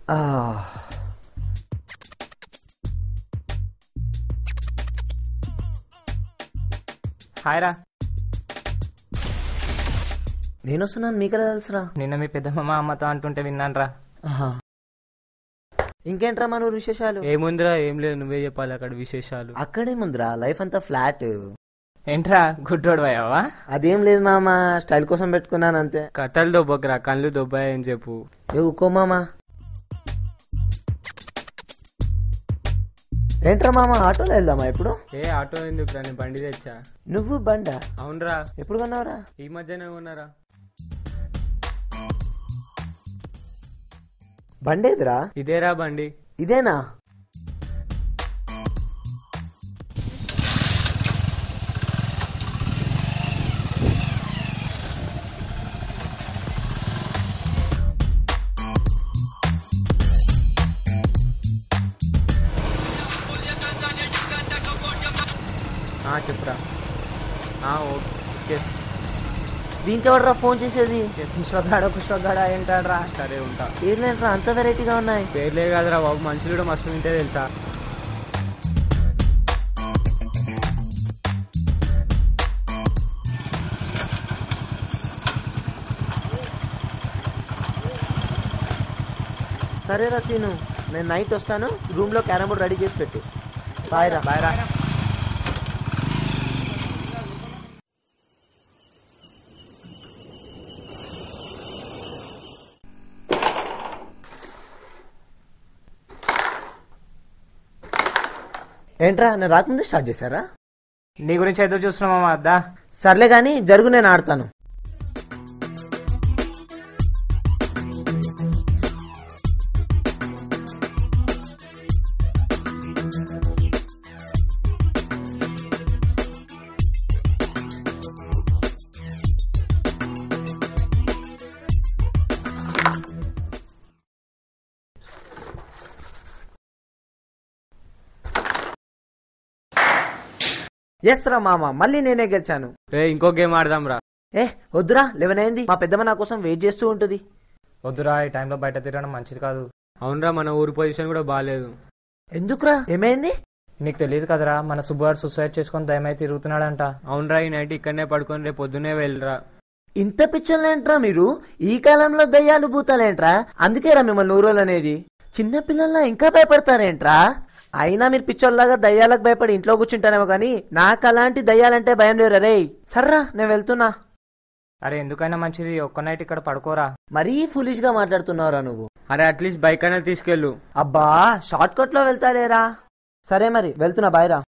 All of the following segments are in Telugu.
హాయ్ రా. నేను వస్తున్నాను, మీకెలా తెలుసురా? నిన్న మీ పెద్దమ్మ అమ్మతో అంటుంటే విన్నాను రా. ఇంకేంట్రా మన ఊరు విశేషాలు? ఏముందిరా, ఏం లేదు, నువ్వే చెప్పాలి అక్కడ విశేషాలు. అక్కడేముందిరా, లైఫ్ అంతా ఫ్లాట్. ఏంట్రా గుడ్డోడు పోయావా? అదేం లేదు మామ, స్టైల్ కోసం పెట్టుకున్నాను అంతే. కథలు దొబ్బకరా, కళ్ళు దొబ్బాయని చెప్పు. ఊకో మామా. ఏంట్రా మామ, ఆటోలో వెళ్దామా ఇప్పుడు? ఏ ఆటో ఎందుకు రా, నేను బండి తెచ్చా. నువ్వు బండా? అవునరా. ఎప్పుడు కొన్నావురా? ఈ మధ్యనే కొన్నారా. బండేదిరా? ఇదేరా బండి. ఇదేనా? చెప్పురా. ఓకే. దీనికి ఎవడరా ఫోన్ చేసేది? కుష్వగాడ ఏంటాడ్రా. సరే ఉంటా. పేర్లేంట్రా అంత వెరైటీగా ఉన్నాయి? పేర్లే కాదురా బాబు, మనుషులు కూడా మస్తు వింటే తెలుసా. సరేరా సీను, నేను నైట్ వస్తాను, రూమ్ లో క్యారమ్ బోర్డ్ రెడీ చేసి పెట్టు. బాయ్ రా. బాయ్ రా. ఏంట్రా, నేను రాకముందే స్టార్ట్ చేశారా? నీ గురించి ఎదురు చూస్తున్నామా అద్దా. సర్లే గాని జరుగు, నేను ఆడతాను. ఎస్ రా మామ, మళ్ళీ నేనే గెలిచాను. ఇంకో గేమ్ ఆడదాం రా. వద్దురా, 11 అయింది. మా పెద్దమ్మ నా కోసం వెయిట్ చేస్తూ ఉంటుంది. వద్దురా, ఈ టైంలో బయట తిరగడం మంచిది కాదు. అవునరా, మన ఊరు పొజిషన్ కూడా బాగాలేదు. ఎందుకురా, ఏమైంది? నీకు తెలియదు కదరా, మన సుబ్బగారు సూసైడ్ చేసుకుని దయమై తిరుగుతున్నాడంట. అవునరా, ఈ నైట్ ఇక్కడనే పడుకొని రేపు పొద్దునే వెళ్ళరా. ఇంత పిచ్చోళ్ళేంట్రా మీరు? ఈ కాలంలో దయ్యాలు భూతాలేంట్రా? అందుకేరా మిమ్మల్ని ఊరోళ్ళు అనేది. చిన్నపిల్లల్లా ఇంకా భయపడతారేంట్రా? అయినా మీరు పిచ్చోళ్ళలాగా దయ్యాలకు భయపడి ఇంట్లో కూర్చుంటానేమో గానీ నాకు అలాంటి దయ్యాలంటే భయం లేరు. రే సర్రా, నేను వెళ్తున్నా. అరే ఎందుకైనా మంచిది, ఒక్క నైట్ ఇక్కడ పడుకోరా. మరీ ఫులిష్ గా మాట్లాడుతున్నావురా నువ్వు. అరే అట్లీస్ట్ బైక్ అయినా తీసుకెళ్ళు. అబ్బా, షార్ట్ కట్ లో వెళ్తారేరా. సరే మరి వెళ్తున్నా, బాయ్ రా.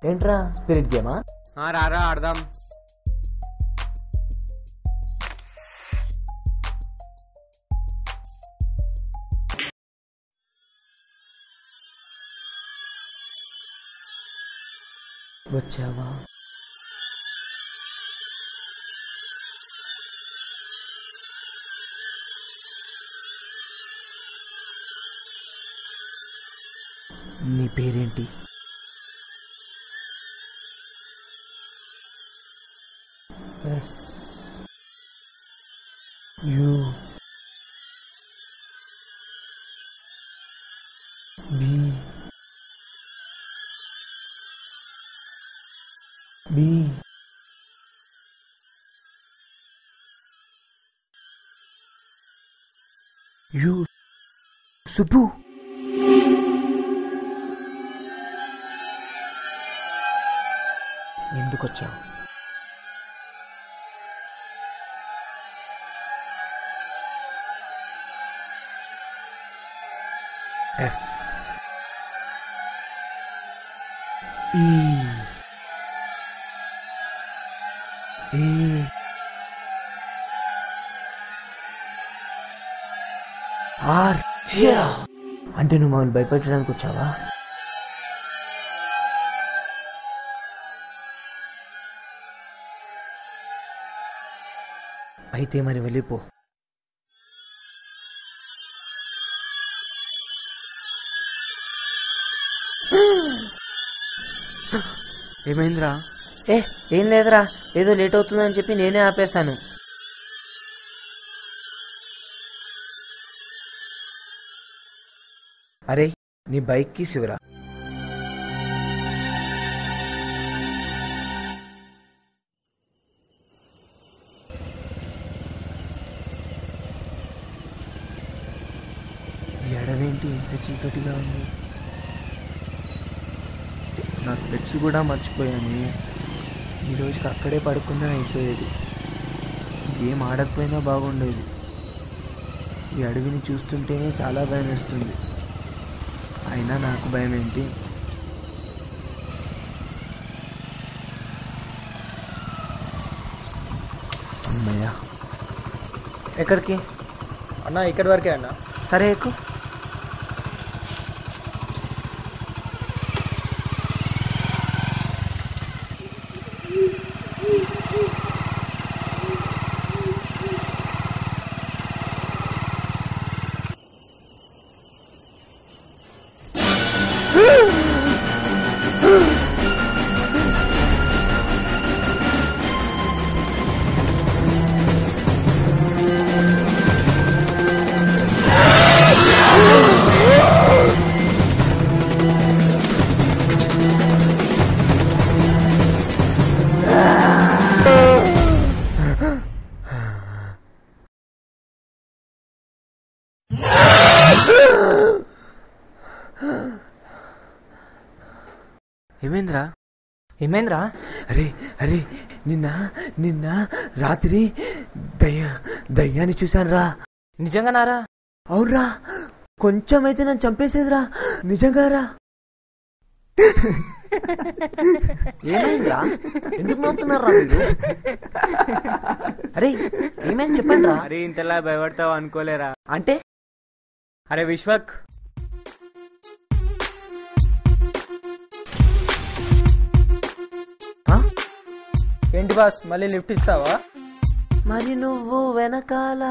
ఏంట్రా, స్పిరిట్ గేమా? రారా ఆడదాం. వచ్చావా? నీ పేరేంటి? S U B B U Subbu. ఎందుకొచ్చావు? F E A R. అంటే నువ్వు మమ్మల్ని భయపెట్టడానికి వచ్చావా? అయితే మరి వెళ్ళిపో. ఏమైందిరా? ఏం లేదురా, ఏదో లేట్ అవుతుందని చెప్పి నేనే ఆపేశాను. అరే నీ బైక్ కి శివరా. ఎడవేంటి ఇంత చీకటిగా ఉంది? నా స్పెట్స్ కూడా మర్చిపోయాను. ఈరోజుకి అక్కడే పడుకున్నా అయిపోయేది. గేమ్ ఆడకపోయినా బాగుండేది. ఈ అడవిని చూస్తుంటేనే చాలా భయం వేస్తుంది. అయినా నాకు భయం ఏంటి? అమ్మయ్యా. ఎక్కడికి అన్నా? ఇక్కడి వరకే అన్నా. సరే ఎక్కు. ఏమైందిరా? ఏమైందిరా? అరే అరే నిన్న నిన్న రాత్రి దయ్యాన్ని చూశాను రా. నిజంగానారా? అవునరా, కొంచెం అయితే నన్ను చంపేసేదిరా. నిజంగా రా. ఏమైందిరా? ఎందుకు నవ్వుతున్నారా మీరు? అరే ఏమైంది చెప్పండి రా. అరే ఇంతలా భయపడతావు అనుకోలేరా. అంటే? అరే విశ్వక్, ఏంటి బాస్ మళ్ళీ లిఫ్ట్ ఇస్తావా? మరి నువ్వు వెనకాల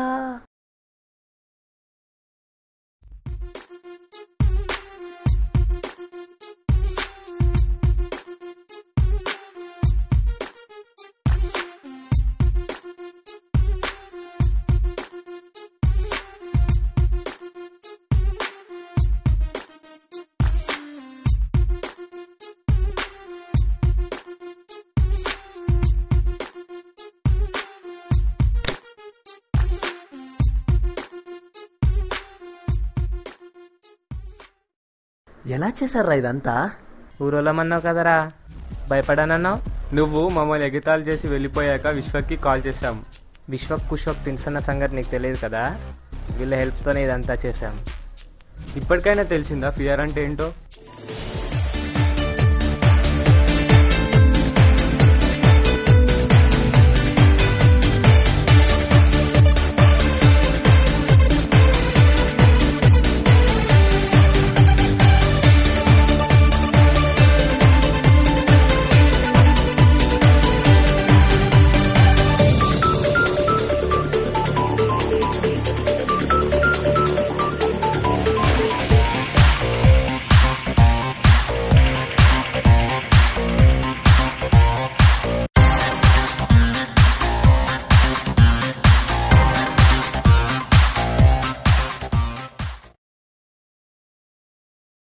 ఎలా చేశారా ఇదంతా? ఊరోళ్ళమన్నావు కదరా, భయపడానన్నావు. నువ్వు మమ్మల్ని ఎగతాలు చేసి వెళ్ళిపోయాక విశ్వక్కి కాల్ చేశాం. విశ్వక్ కుశ్వక్ తిన్సన్న సంగతి నీకు తెలియదు కదా, వీళ్ళ హెల్ప్తోనే ఇదంతా చేశాం. ఇప్పటికైనా తెలిసిందా ఫియర్ అంటే ఏంటో?